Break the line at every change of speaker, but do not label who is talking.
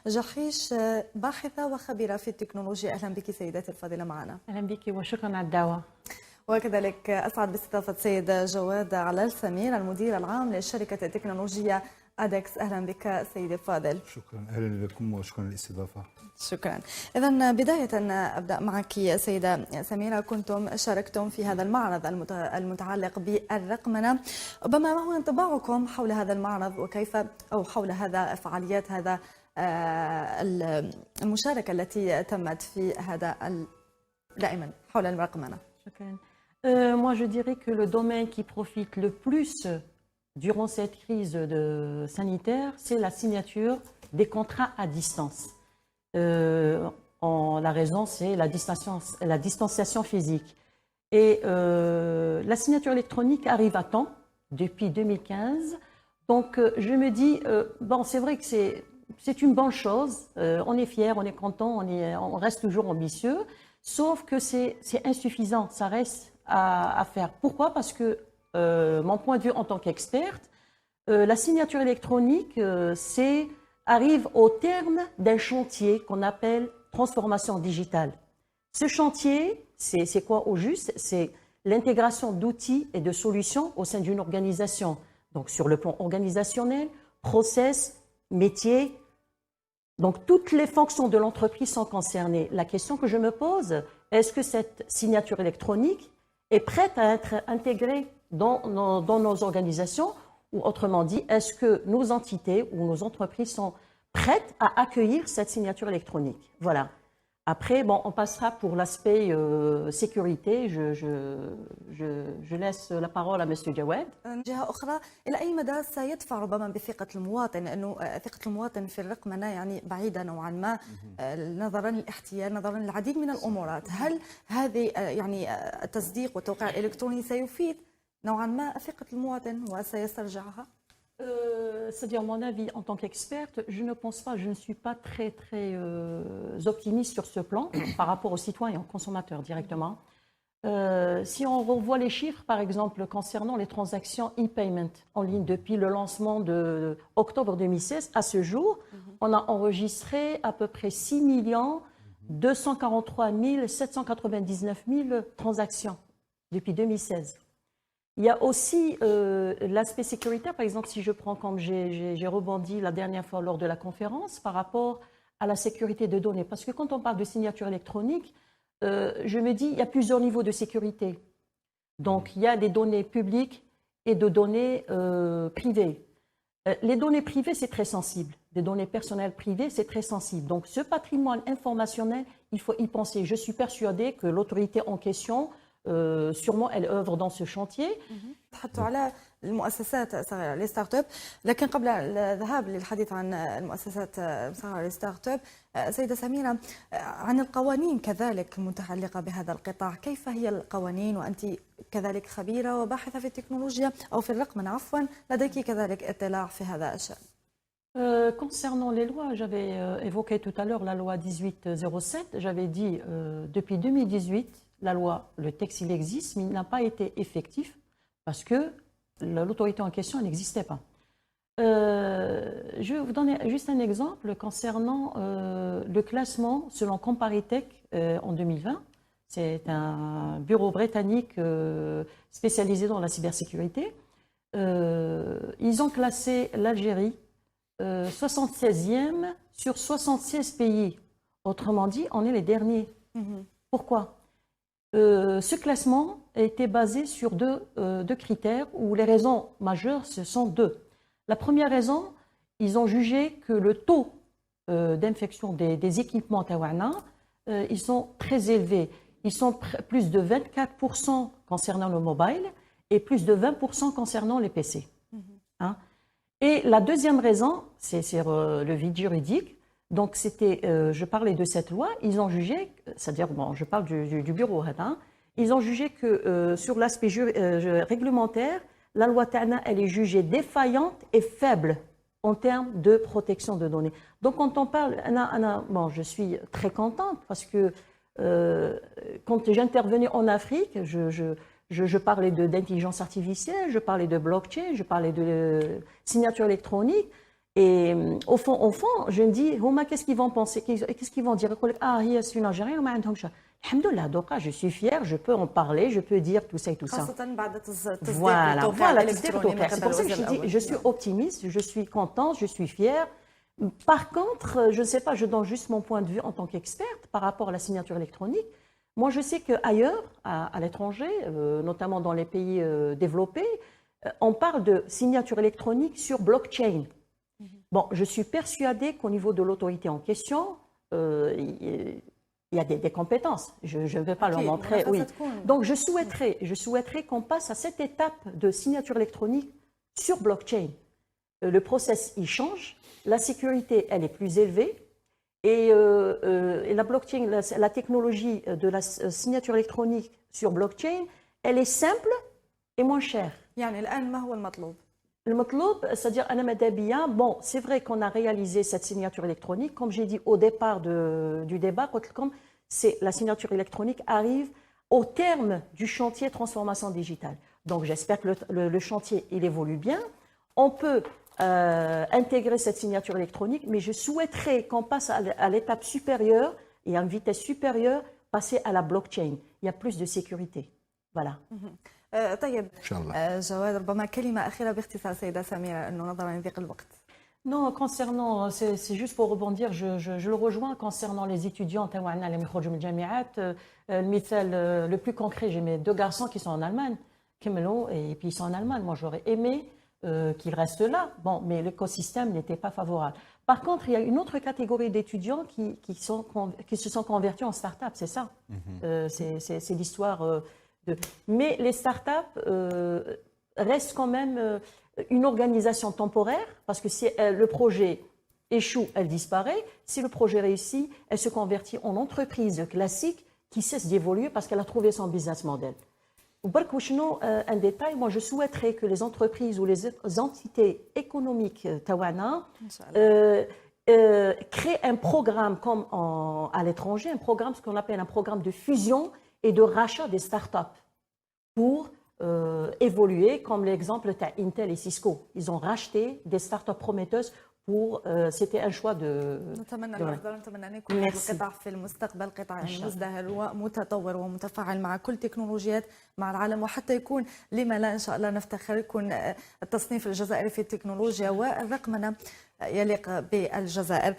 جحيش، باحثة وخبيرة في التكنولوجيا. أهلا بك سيداتي الفاضلة معنا.
أهلا بك وشكرا على الدعوة.
وكذلك أسعد باستضافة السيد جواد علال سمير المدير العام للشركة التكنولوجية أدكس. أهلا بك سيدي الفاضل.
شكرا، أهلا بكم وشكرا للاستضافة.
شكرا. إذا بداية أبدأ معك سيدة سميرة، كنتم شاركتم في هذا المعرض المتعلق بالرقمنة، ربما ما هو انطباعكم حول هذا المعرض وكيف أو حول هذا فعاليات هذا المشاركة التي تمت في هذا دائما حول الرقمنة؟
شكرا. Moi, je dirais que le domaine qui profite le plus durant cette crise sanitaire, c'est la signature des contrats à distance. La raison, c'est la distanciation physique. Et la signature électronique arrive à temps, depuis 2015. Donc, je me dis, bon, c'est vrai que c'est une bonne chose. On est fiers, on est content, on reste toujours ambitieux. Sauf que c'est insuffisant, ça reste à faire. Pourquoi? Parce que, mon point de vue en tant qu'experte, la signature électronique arrive au terme d'un chantier qu'on appelle transformation digitale. Ce chantier, c'est quoi au juste? C'est l'intégration d'outils et de solutions au sein d'une organisation. Donc sur le plan organisationnel, process, métier, donc toutes les fonctions de l'entreprise sont concernées. La question que je me pose, est-ce que cette signature électronique est prête à être intégrée dans nos organisations? Ou autrement dit, est-ce que nos entités ou nos entreprises sont prêtes à accueillir cette signature électronique? Voilà. Après, bon, on passera pour l'aspect sécurité. Je laisse la parole à M. Jawad.
جهة أخرى، إلى أي مدى سيدفع ربما بثقة المواطن؟ لأنه ثقة المواطن في الرقمنة يعني بعيدة نوعا ما نظرا للاحتيال، نظرا للعديد من الأمورات. هل هذه يعني التصديق والتوقيع الإلكتروني سيفيد نوعا ما ثقة المواطن وسيسترجعها؟
C'est-à-dire, mon avis en tant qu'experte, je ne pense pas, je ne suis pas très optimiste sur ce plan par rapport aux citoyens, aux consommateurs directement. Si on revoit les chiffres, par exemple, concernant les transactions e-payment en ligne depuis le lancement de octobre 2016 à ce jour, on a enregistré à peu près 6 243 799 000 transactions depuis 2016. Il y a aussi l'aspect sécuritaire, par exemple, si je prends comme j'ai rebondi la dernière fois lors de la conférence par rapport à la sécurité de données. Parce que quand on parle de signature électronique, je me dis il y a plusieurs niveaux de sécurité. Donc, il y a des données publiques et de données privées. Les données privées, c'est très sensible. Des données personnelles privées, c'est très sensible. Donc, ce patrimoine informationnel, il faut y penser. Je suis persuadée que l'autorité en question sûrement elle œuvre dans ce chantier.
تحطوا على المؤسسات الصغيرة الستارت اب، لكن قبل الذهاب للحديث عن المؤسسات الصغيرة الستارت اب، سيدة سميرة، عن القوانين كذلك المتعلقة بهذا القطاع، كيف هي القوانين وأنت كذلك خبيرة وباحثة في التكنولوجيا أو في الرقمنة عفوا، لديك كذلك اطلاع في هذا الشأن؟
Concernant les lois, j'avais évoqué tout à l'heure la loi 1807, j'avais dit depuis 2018, la loi, le texte, il existe, mais il n'a pas été effectif parce que l'autorité en question n'existait pas. Je vais vous donner juste un exemple concernant le classement selon Comparitech en 2020. C'est un bureau britannique spécialisé dans la cybersécurité. Ils ont classé l'Algérie 76e sur 76 pays. Autrement dit, on est les derniers. Pourquoi? Ce classement a été basé sur deux critères où les raisons majeures, ce sont deux. La première raison, ils ont jugé que le taux d'infection des équipements Tawana, ils sont très élevés. Ils sont plus de 24% concernant le mobile et plus de 20% concernant les PC. Hein? Et la deuxième raison, c'est le vide juridique. Donc, je parlais de cette loi, ils ont jugé, c'est-à-dire, bon, je parle du bureau, hein, ils ont jugé que sur l'aspect réglementaire, la loi TANA, elle est jugée défaillante et faible en termes de protection de données. Donc, quand on parle, bon, je suis très contente parce que quand j'intervenais en Afrique, je parlais d'intelligence artificielle, je parlais de blockchain, je parlais de signature électronique. Et au fond, je me dis, Homa, qu'est-ce qu'ils vont penser? Qu'est-ce qu'ils vont dire? Ah, c'est une Algérienne, mais alhamdoulilah, donc je suis fière, je peux en parler, je peux dire tout ça et tout ça. Voilà, voilà, c'est pour ça que je dis, je suis optimiste, je suis contente, je suis fière. Par contre, je ne sais pas, je donne juste mon point de vue en tant qu'experte par rapport à la signature électronique. Moi, je sais qu'ailleurs, à l'étranger, notamment dans les pays développés, on parle de signature électronique sur blockchain. Bon, je suis persuadée qu'au niveau de l'autorité en question, il y a des compétences. Je ne vais pas leur montrer. Oui. Donc, je souhaiterais qu'on passe à cette étape de signature électronique sur blockchain. Le process, il change. La sécurité, elle est plus élevée. Et la blockchain, la technologie de la signature électronique sur blockchain, elle est simple et moins chère.
يعني الآن ما هو المطلوب؟
المطلوب, c'est-à-dire, Anna Madabia, bon, c'est vrai qu'on a réalisé cette signature électronique. Comme j'ai dit au départ du débat, c'est la signature électronique arrive au terme du chantier transformation digitale. Donc, j'espère que le chantier, il évolue bien. On peut intégrer cette signature électronique, mais je souhaiterais qu'on passe à l'étape supérieure et à une vitesse supérieure, passer à la blockchain. Il y a plus de sécurité. Voilà.
طيب
ان شاء الله.
جواد، ربما كلمة أخيرة باختصار سيدة سميرة أنه نظرا لضيق الوقت.
Non, concernant, c'est juste pour rebondir, je le rejoins concernant les étudiants. Le plus concret, j'ai mes 2 garçons qui sont en Allemagne, et puis ils sont en Allemagne. Moi, j'aurais aimé qu'ils restent là, bon, mais l'écosystème n'était pas favorable. Par contre, il y a une autre catégorie d'étudiants qui se sont convertis en start-up, c'est ça. C'est l'histoire Mais les start-up restent quand même une organisation temporaire, parce que si le projet échoue, elle disparaît. Si le projet réussit, elle se convertit en entreprise classique qui cesse d'évoluer parce qu'elle a trouvé son business model. Un détail, moi je souhaiterais que les entreprises ou les entités économiques tawana créent un programme comme à l'étranger, un programme, ce qu'on appelle un programme de fusion et de rachat des start-up pour évoluer, comme l'exemple de Intel et Cisco. Ils ont racheté des start-up prometteuses pour. C'était un choix de.
نتمنى الافضل، نتمنى ان يكون هذا القطاع في المستقبل قطاع مزدهر ومتطور ومتفاعل مع كل تكنولوجيات مع العالم، وحتى يكون لما لا ان شاء الله نفتخر يكون التصنيف الجزائري في التكنولوجيا والرقمنه يليق بالجزائر.